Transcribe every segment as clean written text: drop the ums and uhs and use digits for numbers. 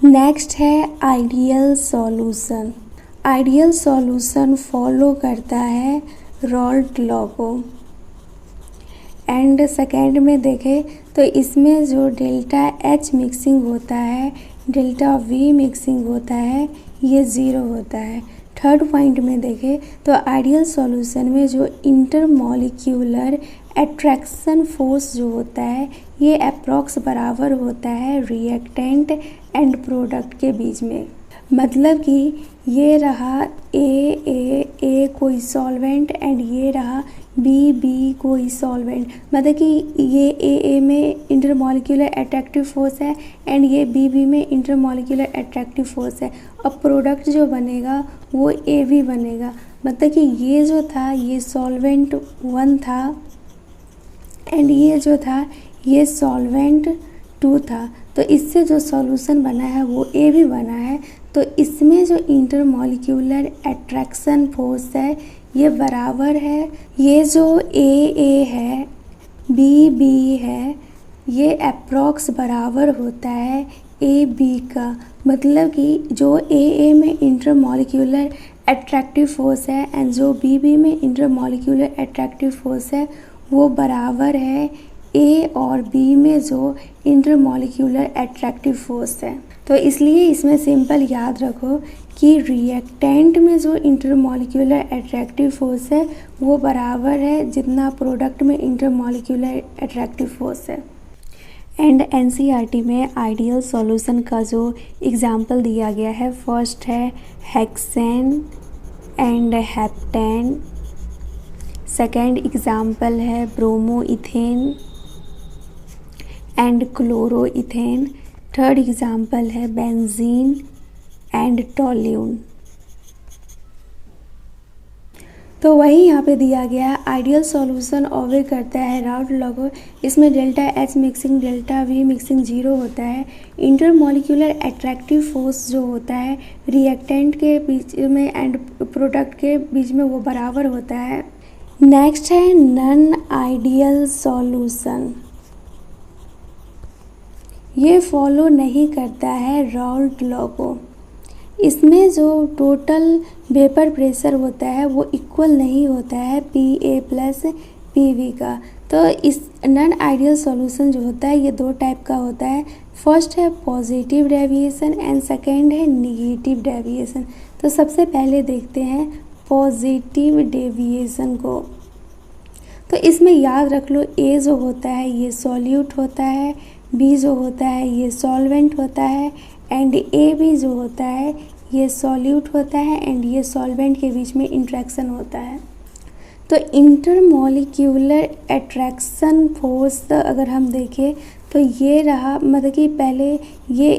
Next है ideal solution. Ideal solution follow करता है रॉल्ट लॉ को। एंड सेकेंड में देखें तो इसमें जो डेल्टा एच मिक्सिंग होता है, डेल्टा वी मिक्सिंग होता है, ये ज़ीरो होता है। थर्ड पॉइंट में देखें तो आइडियल सॉल्यूशन में जो इंटरमॉलिक्यूलर अट्रैक्शन फोर्स जो होता है ये अप्रॉक्स बराबर होता है रिएक्टेंट एंड प्रोडक्ट के बीच में। मतलब कि ये रहा ए कोई सॉल्वेंट एंड ये रहा बी कोई सॉल्वेंट। मतलब कि ये ए में इंटरमॉलिक्यूलर अट्रैक्टिव फोर्स है एंड ये बी में इंटरमॉलिक्यूलर अट्रैक्टिव फोर्स है। अब प्रोडक्ट जो बनेगा वो ए भी बनेगा। मतलब कि ये जो था ये सॉल्वेंट 1 था एंड ये जो था ये सॉल्वेंट 2 था। तो इससे जो सॉल्यूशन बना है वो ए भी बना है। तो इसमें जो इंटरमॉलिक्यूलर अट्रैक्शन फोर्स है ये बराबर है, ये जो ए है बी है, ये अप्रॉक्स बराबर होता है ए बी का। मतलब कि जो ए में इंटरमॉलिक्यूलर अट्रैक्टिव फोर्स है एंड जो बी में इंटरमॉलिक्यूलर अट्रैक्टिव फोर्स है वो बराबर है ए और बी में जो इंटरमॉलिक्यूलर अट्रैक्टिव फोर्स है। तो इसलिए इसमें सिंपल याद रखो कि रिएक्टेंट में जो इंटरमॉलिक्यूलर अट्रैक्टिव फोर्स है वो बराबर है जितना प्रोडक्ट में इंटरमॉलिक्यूलर अट्रैक्टिव फोर्स है। एंड एनसीईआरटी में आइडियल सॉल्यूशन का जो एग्जाम्पल दिया गया है, फर्स्ट है hexane and heptane, second example है bromoethane and chloroethane, third example है बेंजीन एंड टोल्यून। तो वही यहाँ पे दिया गया है आइडियल सॉल्यूशन ऑबे करता है राउट लॉ को। इसमें delta H mixing delta we mixing 0 होता है। इंटरमॉलिक्यूलर अट्रैक्टिव फोर्स जो होता है रिएक्टेंट के बीच में एंड प्रोडक्ट के बीच में वो बराबर होता है। नेक्स्ट है नॉन आइडियल सॉल्यूशन। ये फॉलो नहीं करता है राउल्ट लॉ को। इसमें जो टोटल वेपर प्रेशर होता है वो इक्वल नहीं होता है PA प्लस PV का। तो इस नॉन आइडियल सॉल्यूशन जो होता है ये 2 टाइप का होता है। फर्स्ट है पॉजिटिव डेविएशन एंड सेकेंड है निगेटिव डेविएशन। तो सबसे पहले देखते हैं पॉजिटिव डेविएशन को। तो इसमें याद रख लो A जो होता है ये सॉल्यूट होता है, B जो होता है ये सॉल्वेंट होता है एंड AB जो होता है ये सॉल्यूट होता है एंड ये सॉल्वेंट के बीच में इंट्रैक्शन होता है। तो इंटरमॉलिक्यूलर अट्रैक्शन फोर्स अगर हम देखें तो ये रहा, मतलब कि पहले ये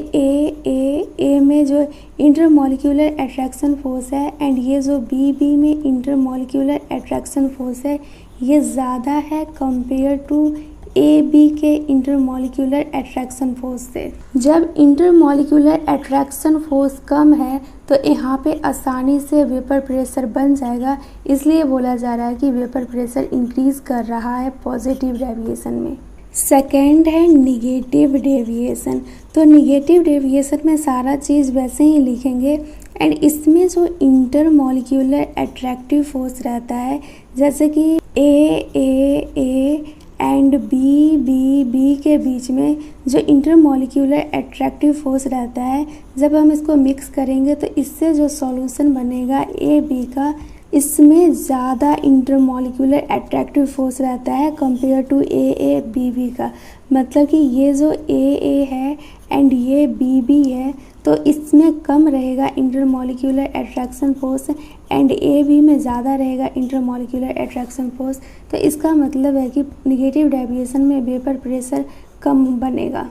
ए में जो इंटरमॉलिक्यूलर अट्रैक्शन फोर्स है एंड ये जो बी में इंटरमॉलिक्यूलर अट्रैक्शन फोर्स है ये ज़्यादा है कंपेयर टू ए बी के इंटरमॉलिक्यूलर अट्रैक्शन फोर्स से। जब इंटरमॉलिक्यूलर अट्रैक्शन फोर्स कम है तो यहाँ पे आसानी से वेपर प्रेशर बन जाएगा, इसलिए बोला जा रहा है कि वेपर प्रेशर इंक्रीज कर रहा है पॉजिटिव डेविएशन में। सेकेंड है निगेटिव डेविएशन। तो निगेटिव डेविएशन में सारा चीज़ वैसे ही लिखेंगे एंड इसमें जो इंटरमॉलिक्यूलर अट्रैक्टिव फोर्स रहता है जैसे कि ए एंड बी के बीच में जो इंटरमॉलिक्यूलर अट्रैक्टिव फोर्स रहता है, जब हम इसको मिक्स करेंगे तो इससे जो सॉल्यूशन बनेगा ए बी का, इसमें ज़्यादा इंटरमॉलिक्यूलर अट्रैक्टिव फोर्स रहता है कंपेयर टू ए बी का। मतलब कि ये जो ए है एंड ये बी है तो इसमें कम रहेगा intermolecular attraction force and A B में ज़्यादा रहेगा इंटरमॉलिक्यूलर अट्रैक्शन फोर्स। तो इसका मतलब है कि निगेटिव डेविएशन में वेपर प्रेशर कम बनेगा।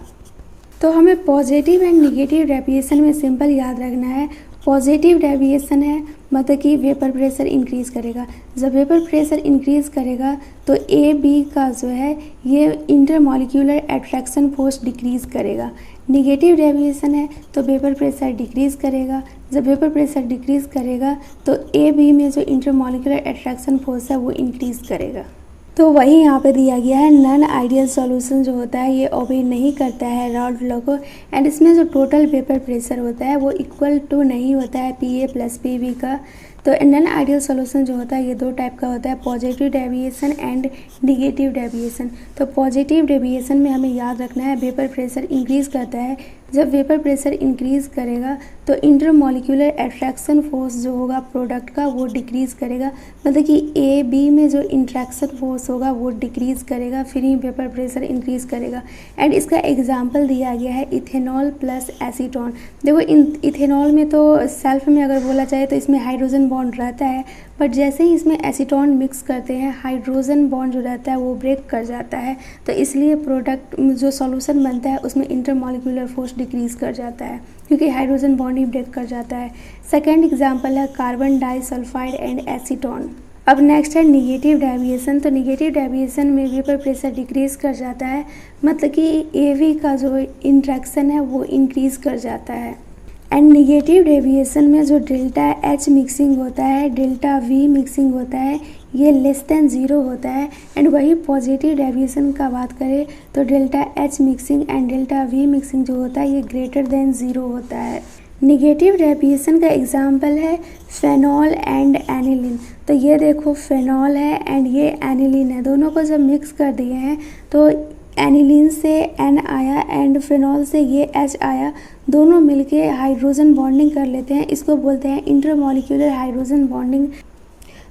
तो हमें पॉजिटिव एंड निगेटिव डेविएशन में सिंपल याद रखना है। पॉजिटिव डेविएशन है मतलब कि वेपर प्रेशर इंक्रीज़ करेगा। जब वेपर प्रेशर इंक्रीज़ करेगा तो ए बी का जो है ये इंटरमॉलिक्यूलर अट्रैक्शन फोर्स डिक्रीज़ करेगा। निगेटिव डेविएशन है तो वेपर प्रेशर डिक्रीज़ करेगा। जब वेपर प्रेशर डिक्रीज़ करेगा तो ए बी में जो इंटरमॉलिक्यूलर अट्रैक्शन फोर्स है वो इंक्रीज़ करेगा। तो वही यहाँ पे दिया गया है, नॉन आइडियल सॉल्यूशन जो होता है ये ओबे नहीं करता है राउल्ट लॉ को, एंड इसमें जो टोटल वेपर प्रेशर होता है वो इक्वल टू नहीं होता है PA प्लस PV का। तो नॉन आइडियल सॉल्यूशन जो होता है ये दो टाइप का होता है, positive deviation and negative deviation. तो पॉजिटिव डेविएशन में हमें याद रखना है वेपर प्रेशर इंक्रीज़ करता है। जब वेपर प्रेशर इंक्रीज़ करेगा तो इंटरमॉलिक्यूलर अट्रैक्शन फोर्स जो होगा प्रोडक्ट का वो डिक्रीज़ करेगा, मतलब कि AB में जो इंट्रैक्शन फोर्स होगा वो डिक्रीज़ करेगा, फिर ही वेपर प्रेशर इंक्रीज़ करेगा। एंड इसका एग्जांपल दिया गया है इथेनॉल प्लस एसीटोन। देखो इथेनॉल में तो सेल्फ में अगर बोला जाए तो इसमें हाइड्रोजन बॉन्ड रहता है, बट जैसे ही इसमें एसीटोन मिक्स करते हैं हाइड्रोजन बॉन्ड जो रहता है वो ब्रेक कर जाता है, तो इसलिए प्रोडक्ट जो सॉल्यूशन बनता है उसमें इंटरमॉलिक्यूलर फोर्स डिक्रीज़ कर जाता है क्योंकि हाइड्रोजन बॉन्ड ही ब्रेक कर जाता है। सेकेंड एग्जाम्पल है कार्बन डाइसल्फाइड एंड एसीटोन। अब नेक्स्ट है निगेटिव डेविएशन। तो निगेटिव डेविएशन में वेपर प्रेशर डिक्रीज़ कर जाता है, मतलब कि AV का जो इंट्रैक्शन है वो इंक्रीज़ कर जाता है। एंड निगेटिव डेविएशन में जो डेल्टा H मिक्सिंग होता है, डेल्टा V मिक्सिंग होता है, ये लेस देन 0 होता है। एंड वही पॉजिटिव डेविएशन का बात करें तो delta H mixing and delta V mixing जो होता है ये ग्रेटर देन 0 होता है। निगेटिव डेविएशन का एग्जाम्पल है फेनॉल एंड एनिलीन। तो ये देखो फेनॉल है एंड ये एनिलीन है, दोनों को जब मिक्स कर दिए हैं तो एनिलीन से N आया एंड फेनॉल से ये H आया, दोनों मिलके हाइड्रोजन बॉन्डिंग कर लेते हैं, इसको बोलते हैं इंटरमॉलिक्यूलर हाइड्रोजन बॉन्डिंग।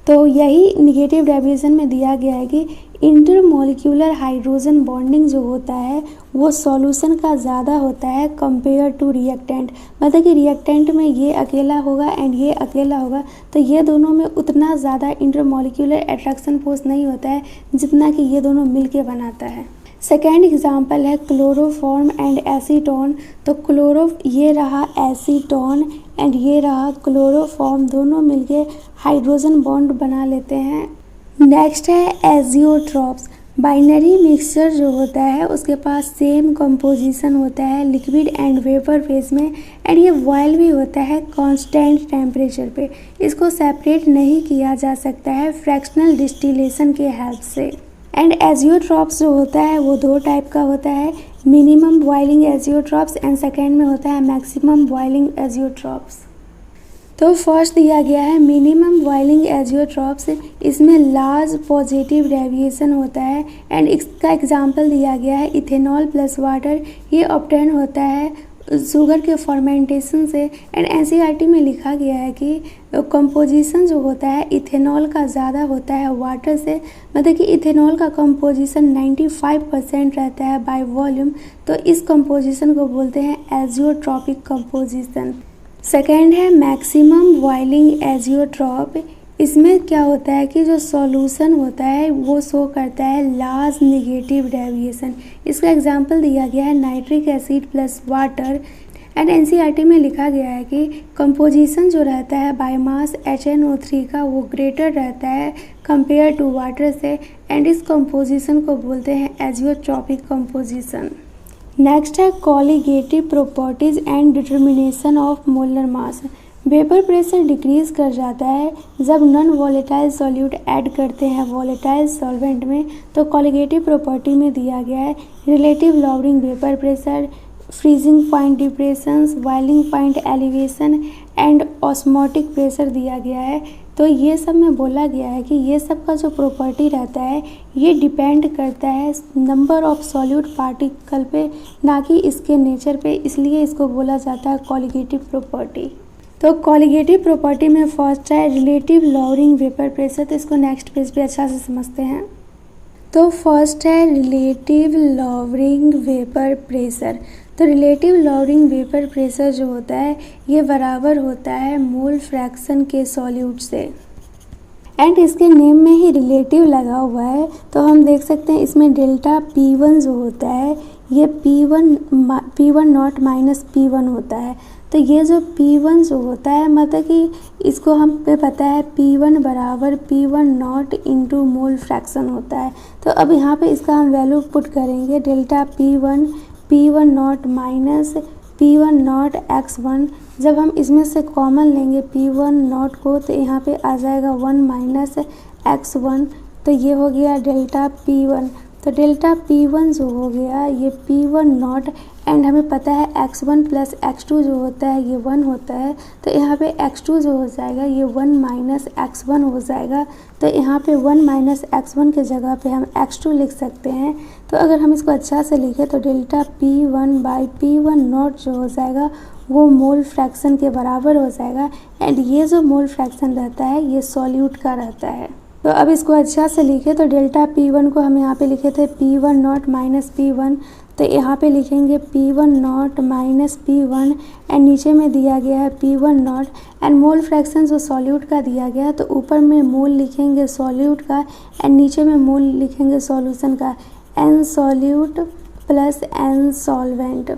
तो यही निगेटिव डेविएशन में दिया गया है कि इंटरमॉलिक्यूलर हाइड्रोजन बॉन्डिंग जो होता है वो सॉल्यूशन का ज़्यादा होता है कंपेयर टू रिएक्टेंट, मतलब कि रिएक्टेंट में ये अकेला होगा एंड ये अकेला होगा, तो ये दोनों में उतना ज़्यादा इंटरमॉलिक्यूलर अट्रैक्शन फोर्स नहीं होता है जितना कि ये दोनों मिलके बनाता है। सेकेंड एग्जाम्पल है क्लोरोफॉर्म एंड एसीटोन। तो ये रहा एसीटोन एंड ये रहा क्लोरोफॉर्म, दोनों मिलके हाइड्रोजन बॉन्ड बना लेते हैं। नेक्स्ट है एजियोट्रॉप्स। बाइनरी मिक्सचर जो होता है उसके पास सेम कंपोजिशन होता है लिक्विड एंड वेपर फेज में, एंड ये बॉयल भी होता है कांस्टेंट टेम्परेचर पे। इसको सेपरेट नहीं किया जा सकता है फ्रैक्शनल डिस्टिलेशन के हेल्प से। एंड एजियोट्रॉप्स जो होता है वो दो टाइप का होता है, minimum boiling azeotropes and second में होता है मैक्सिमम बॉइलिंग एजियोट्रॉप्स। तो फर्स्ट दिया गया है मिनिमम बॉइलिंग एजियोट्रॉप्स, इसमें लार्ज पॉजिटिव डेविएशन होता है एंड इसका एग्जांपल दिया गया है इथेनॉल प्लस वाटर। ये ऑब्टेन होता है शुगर के फर्मेंटेशन से, एंड NCERT में लिखा गया है कि कंपोजिशन जो होता है इथेनॉल का ज़्यादा होता है वाटर से, मतलब कि इथेनॉल का कंपोजिशन 95% रहता है बाय वॉल्यूम, तो इस कंपोजिशन को बोलते हैं एजियोट्रॉपिक कंपोजिशन। सेकेंड है मैक्सिमम बॉइलिंग एजियोट्रॉप। इसमें क्या होता है कि जो सॉल्यूशन होता है वो शो करता है लार्ज नेगेटिव डेविएशन। इसका एग्जांपल दिया गया है nitric acid plus water, and NCERT में लिखा गया है कि कंपोजिशन जो रहता है बायोमास HNO3 का वो ग्रेटर रहता है कंपेयर टू वाटर से, एंड इस कंपोजिशन को बोलते हैं एजियोट्रॉपिक कंपोजिशन। नेक्स्ट है colligative properties and determination of molar mass. Vapour pressure decrease कर जाता है जब नॉन वॉलेटाइल सॉल्यूट ऐड करते हैं वॉलेटाइल सॉल्वेंट में। तो कॉलिगेटिव प्रॉपर्टी में दिया गया है relative lowering vapour pressure, freezing point depressions, boiling point elevation and osmotic pressure दिया गया है। तो ये सब में बोला गया है कि ये सब का जो प्रॉपर्टी रहता है ये डिपेंड करता है नंबर ऑफ सॉल्यूट पार्टिकल पे, ना कि इसके नेचर पे, इसलिए इसको बोला जाता है कॉलिगेटिव प्रॉपर्टी। तो कॉलिगेटिव प्रॉपर्टी में फर्स्ट है रिलेटिव लॉवरिंग वेपर प्रेशर, तो इसको नेक्स्ट पेज पे अच्छा से समझते हैं। तो फर्स्ट है रिलेटिव लॉवरिंग वेपर प्रेशर। तो रिलेटिव लॉवरिंग वेपर प्रेशर जो होता है ये बराबर होता है मोल फ्रैक्शन के सॉल्यूट से, एंड इसके नेम में ही रिलेटिव लगा हुआ है। तो हम देख सकते हैं इसमें डेल्टा P1 जो होता है ये P1 नॉट माइनस P1 होता है। तो ये जो P1 जो होता है मतलब कि इसको हम पे पता है P1 बराबर P1 not into mole fraction होता है। तो अब यहाँ पे इसका हम वैल्यू पुट करेंगे delta P1 not minus P1 not x1। जब हम इसमें से कॉमन लेंगे P1 नॉट को तो यहाँ पे आ जाएगा 1 माइनस x1 तो ये हो गया डेल्टा P1। तो डेल्टा P1 जो हो गया ये P1 नॉट, एंड हमें पता है x1 प्लस x2 जो होता है ये 1 होता है, तो यहाँ पे x2 जो हो जाएगा ये 1 माइनस x1 हो जाएगा। तो यहाँ पे 1 माइनस x1 के जगह पे हम x2 लिख सकते हैं। तो अगर हम इसको अच्छा से लिखें तो delta P1 by P1 not जो हो जाएगा वो मोल फ्रैक्शन के बराबर हो जाएगा, एंड ये जो मोल फ्रैक्शन रहता है ये सॉल्यूट का रहता है। तो अब इसको अच्छा से लिखे तो डेल्टा P1 को हम यहाँ पे लिखे थे P1 नॉट माइनस P1, तो यहाँ पे लिखेंगे P1 not minus P1, and नीचे में दिया गया है P1 not, and mole fraction जो सॉल्यूट का दिया गया है तो ऊपर में मोल लिखेंगे सॉल्यूट का एंड नीचे में मोल लिखेंगे सॉल्यूशन का, n solute plus n solvent.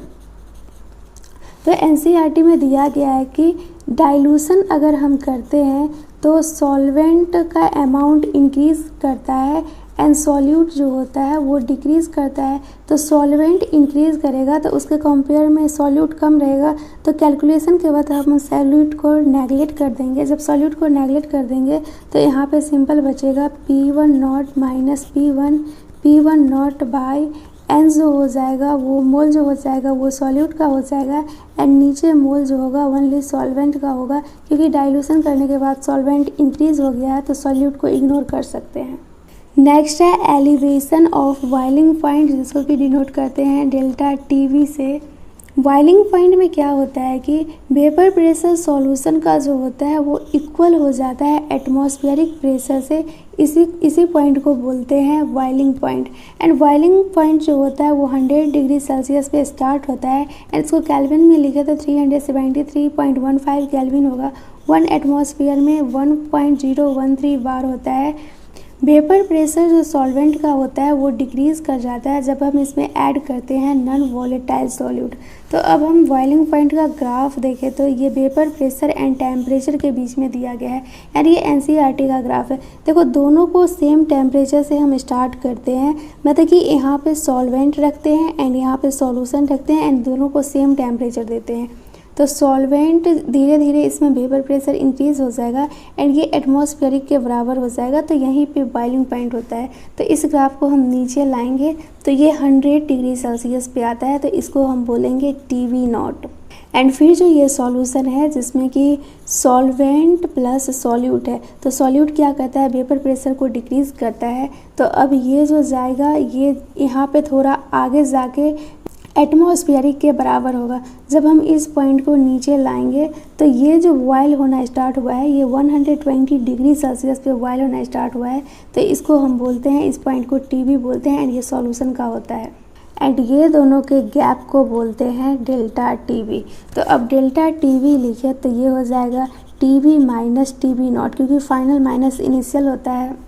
तो एनसीईआरटी में दिया गया है कि डाइल्यूशन अगर हम करते हैं तो सॉल्वेंट का अमाउंट इंक्रीज़ करता है एंड सॉल्यूट जो होता है वो डिक्रीज़ करता है। तो सॉल्वेंट इंक्रीज़ करेगा तो उसके कंपेयर में सॉल्यूट कम रहेगा, तो कैलकुलेशन के बाद हम सॉल्यूट को नेगलेक्ट कर देंगे। जब सॉल्यूट को नेगलेक्ट कर देंगे तो यहाँ पे सिंपल बचेगा P1 not minus P1 not by n जो हो जाएगा वो मोल जो हो जाएगा वो सॉल्यूट का हो जाएगा, एंड नीचे मोल जो होगा ओनली सॉल्वेंट का होगा, क्योंकि डाइल्यूशन करने के बाद सॉल्वेंट इंक्रीज़ हो गया है तो सॉल्यूट को इग्नोर कर सकते हैं। नेक्स्ट है एलिवेशन ऑफ बॉइलिंग पॉइंट, जिसको कि डिनोट करते हैं डेल्टा TV से। बॉइलिंग पॉइंट में क्या होता है कि वेपर प्रेशर सॉल्यूशन का जो होता है वो इक्वल हो जाता है एटमॉस्फेरिक प्रेशर से, इसी पॉइंट को बोलते हैं boiling point. And boiling point जो होता है वो 100 डिग्री सेल्सियस पे स्टार्ट होता है, एंड इसको केल्विन में लिखे तो 373.15 केल्विन होगा। 1 एटमॉस्फेयर में 1.013 बार होता है। वेपर प्रेशर जो सॉल्वेंट का होता है वो डिक्रीज़ कर जाता है जब हम इसमें ऐड करते हैं नॉन वॉलेटाइल सॉल्यूट। तो अब हम बॉइलिंग पॉइंट का ग्राफ देखें तो ये वेपर प्रेशर एंड टेम्परेचर के बीच में दिया गया है, यानी ये एनसीईआरटी का ग्राफ है। देखो दोनों को सेम टेम्परेचर से हम स्टार्ट करते हैं, मतलब कि यहाँ पे सॉल्वेंट रखते हैं एंड यहाँ पे सॉल्यूशन रखते हैं एंड दोनों को सेम टेम्परेचर देते हैं। तो सॉल्वेंट धीरे धीरे इसमें वेपर प्रेशर इंक्रीज़ हो जाएगा एंड ये एटमॉस्फेरिक के बराबर हो जाएगा, तो यहीं पे बॉइलिंग पॉइंट होता है। तो इस ग्राफ को हम नीचे लाएंगे तो ये 100 डिग्री सेल्सियस पे आता है, तो इसको हम बोलेंगे TV नॉट। एंड फिर जो ये सॉल्यूशन है जिसमें कि सॉल्वेंट प्लस सॉल्यूट है, तो सॉल्यूट क्या करता है वेपर प्रेशर को डिक्रीज़ करता है। तो अब ये जो जाएगा ये यहाँ पे थोड़ा आगे जाके एटमॉस्फेरिक के बराबर होगा। जब हम इस पॉइंट को नीचे लाएंगे तो ये जो बॉयल होना स्टार्ट हुआ है ये 120 डिग्री सेल्सियस पे बॉयल होना स्टार्ट हुआ है, तो इसको हम बोलते हैं, इस पॉइंट को TV बोलते हैं एंड ये सॉल्यूशन का होता है। एंड ये दोनों के गैप को बोलते हैं डेल्टा TV। तो अब डेल्टा TV लिखे तो ये हो जाएगा TV माइनस TV नॉट, क्योंकि फाइनल माइनस इनिशियल होता है।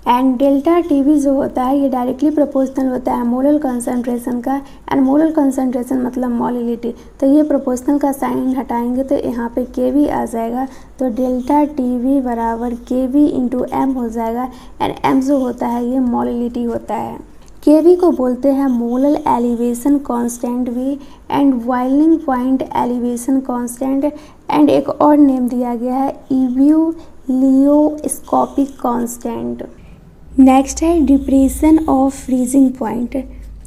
एंड डेल्टा TV जो होता है ये डायरेक्टली प्रोपोर्शनल होता है मोलर कंसंट्रेशन का, एंड मोलर कंसंट्रेशन मतलब मोलिलिटी। तो ये प्रोपोर्शनल का साइन हटाएंगे तो यहाँ पे KV आ जाएगा, तो डेल्टा TV बराबर KV इंटू M हो जाएगा, एंड M जो होता है ये मोलिलिटी होता है। KV को बोलते हैं मोलर एलिवेशन कांस्टेंट भी, and boiling point elevation constant, and एक और नेम दिया गया है इब्यूलियोस्कोपिक कांस्टेंट। नेक्स्ट है डिप्रेशन ऑफ फ्रीजिंग पॉइंट।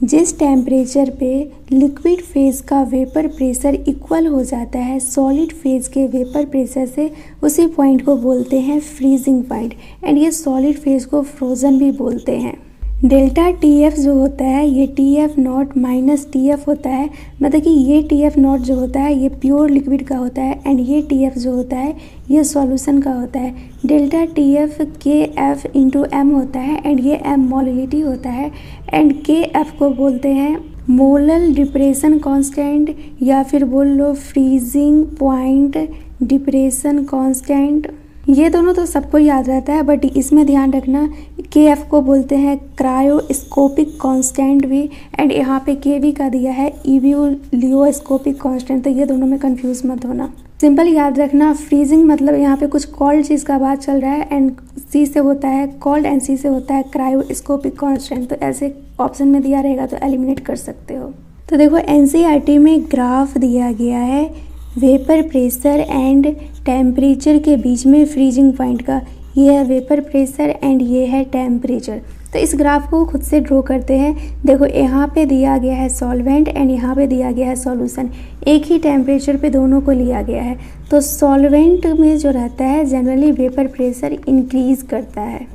जिस टेम्परेचर पे लिक्विड फेज का वेपर प्रेशर इक्वल हो जाता है सॉलिड फेज के वेपर प्रेशर से, उसी पॉइंट को बोलते हैं फ्रीजिंग पॉइंट, एंड ये सॉलिड फेज को फ्रोजन भी बोलते हैं। डेल्टा TF जो होता है ये TF नॉट माइनस TF होता है, मतलब कि ये TF नॉट जो होता है ये प्योर लिक्विड का होता है एंड ये TF जो होता है ये सॉल्यूशन का होता है। Delta TF KF into M होता है एंड ये M मोलिलिटी होता है, एंड KF को बोलते हैं मोलर डिप्रेशन कांस्टेंट या फिर बोल लो फ्रीजिंग पॉइंट डिप्रेशन कांस्टेंट। ये दोनों तो सबको याद रहता है, बट इसमें ध्यान रखना KF को बोलते हैं क्रायोस्कोपिक कांस्टेंट भी, एंड यहाँ पे KV का दिया है इब्यूलियोस्कोपिक कांस्टेंट, तो ये दोनों में कंफ्यूज मत होना। सिंपल याद रखना फ्रीजिंग मतलब यहाँ पे कुछ कोल्ड चीज़ का बात चल रहा है, एंड C से होता है कोल्ड एंड C से होता है क्रायोस्कोपिक कांस्टेंट, तो ऐसे ऑप्शन में दिया रहेगा तो एलिमिनेट कर सकते हो। तो देखो NCERT में ग्राफ दिया गया है वेपर प्रेशर एंड टेम्परेचर के बीच में फ्रीजिंग पॉइंट का। ये है वेपर प्रेशर एंड ये है टेम्परेचर। तो इस ग्राफ को खुद से ड्रॉ करते हैं। देखो यहाँ पे दिया गया है सॉल्वेंट एंड यहाँ पे दिया गया है सॉल्यूशन, एक ही टेम्परेचर पे दोनों को लिया गया है। तो सॉल्वेंट में जो रहता है जनरली वेपर प्रेशर इंक्रीज़ करता है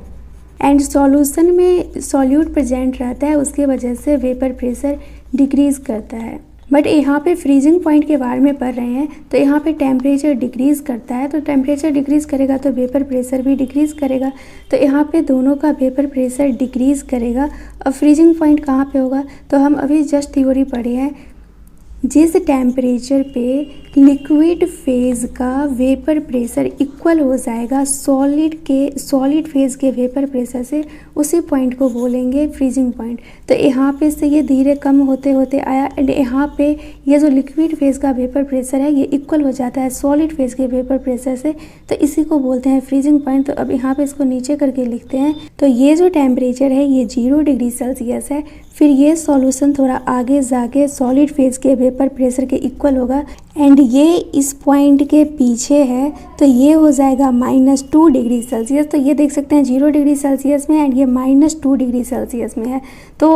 एंड सॉल्यूशन में सॉल्यूट प्रेजेंट रहता है, उसके वजह से वेपर प्रेशर डिक्रीज़ करता है। बट यहाँ पे फ्रीजिंग पॉइंट के बारे में पढ़ रहे हैं तो यहाँ पे टेम्परेचर डिक्रीज़ करता है, तो टेम्परेचर डिक्रीज़ करेगा तो वेपर प्रेशर भी डिक्रीज़ करेगा। तो यहाँ पे दोनों का वेपर प्रेशर डिक्रीज़ करेगा। अब फ्रीजिंग पॉइंट कहाँ पे होगा, तो हम अभी जस्ट थ्योरी पढ़े हैं, जिस टेम्परेचर पे लिक्विड फेज़ का वेपर प्रेशर इक्वल हो जाएगा सॉलिड फेज़ के वेपर प्रेशर से, उसी पॉइंट को बोलेंगे फ्रीजिंग पॉइंट। तो यहाँ पे से ये धीरे कम होते होते आया एंड यहाँ पे ये जो लिक्विड फेज़ का वेपर प्रेशर है ये इक्वल हो जाता है सॉलिड फेज़ के वेपर प्रेशर से, तो इसी को बोलते हैं फ्रीजिंग पॉइंट। तो अब यहाँ पे इसको नीचे करके लिखते हैं। तो ये जो टेम्परेचर है ये 0 डिग्री सेल्सियस है। फिर ये सॉल्यूशन थोड़ा आगे जाके सॉलिड फेज़ के वेपर प्रेशर के इक्वल होगा एंड ये इस पॉइंट के पीछे है, तो ये हो जाएगा -2 डिग्री सेल्सियस। तो ये देख सकते हैं 0 डिग्री सेल्सियस में एंड ये -2 डिग्री सेल्सियस में है। तो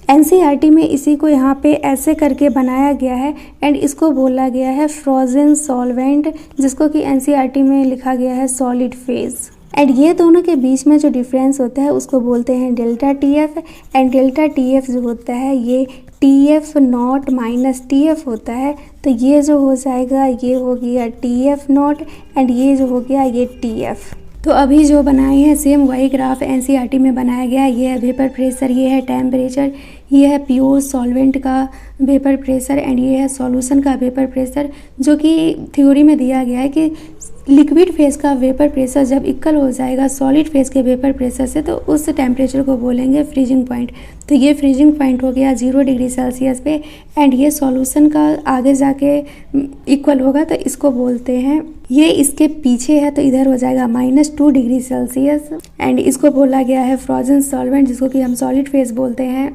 एनसीईआरटी में इसी को यहाँ पे ऐसे करके बनाया गया है एंड इसको बोला गया है फ्रोजन सॉल्वेंट, जिसको कि एनसीईआरटी में लिखा गया है सॉलिड फेज़। एंड ये दोनों के बीच में जो डिफरेंस होता है उसको बोलते हैं delta TF and delta TF जो होता है ये TF0 माइनस TF होता है। तो ये जो हो जाएगा ये हो गया TF0 एंड ये जो हो गया ये TF। तो अभी जो बनाए हैं सेम वही ग्राफ एनसीईआरटी में बनाया गया है। ये है वेपर प्रेशर, ये है टेम्परेचर, ये है प्योर सॉल्वेंट का वेपर प्रेशर एंड ये है सॉल्यूशन का वेपर प्रेशर, जो कि थ्योरी में दिया गया है कि लिक्विड फेज़ का वेपर प्रेशर जब इक्वल हो जाएगा सॉलिड फेज़ के वेपर प्रेशर से तो उस टेम्परेचर को बोलेंगे फ्रीजिंग पॉइंट। तो ये फ्रीजिंग पॉइंट हो गया 0 डिग्री सेल्सियस पे एंड ये सॉल्यूशन का आगे जाके इक्वल होगा तो इसको बोलते हैं, ये इसके पीछे है तो इधर हो जाएगा -2 डिग्री सेल्सियस एंड इसको बोला गया है फ्रोजन सॉल्वेंट, जिसको कि हम सॉलिड फेज़ बोलते हैं।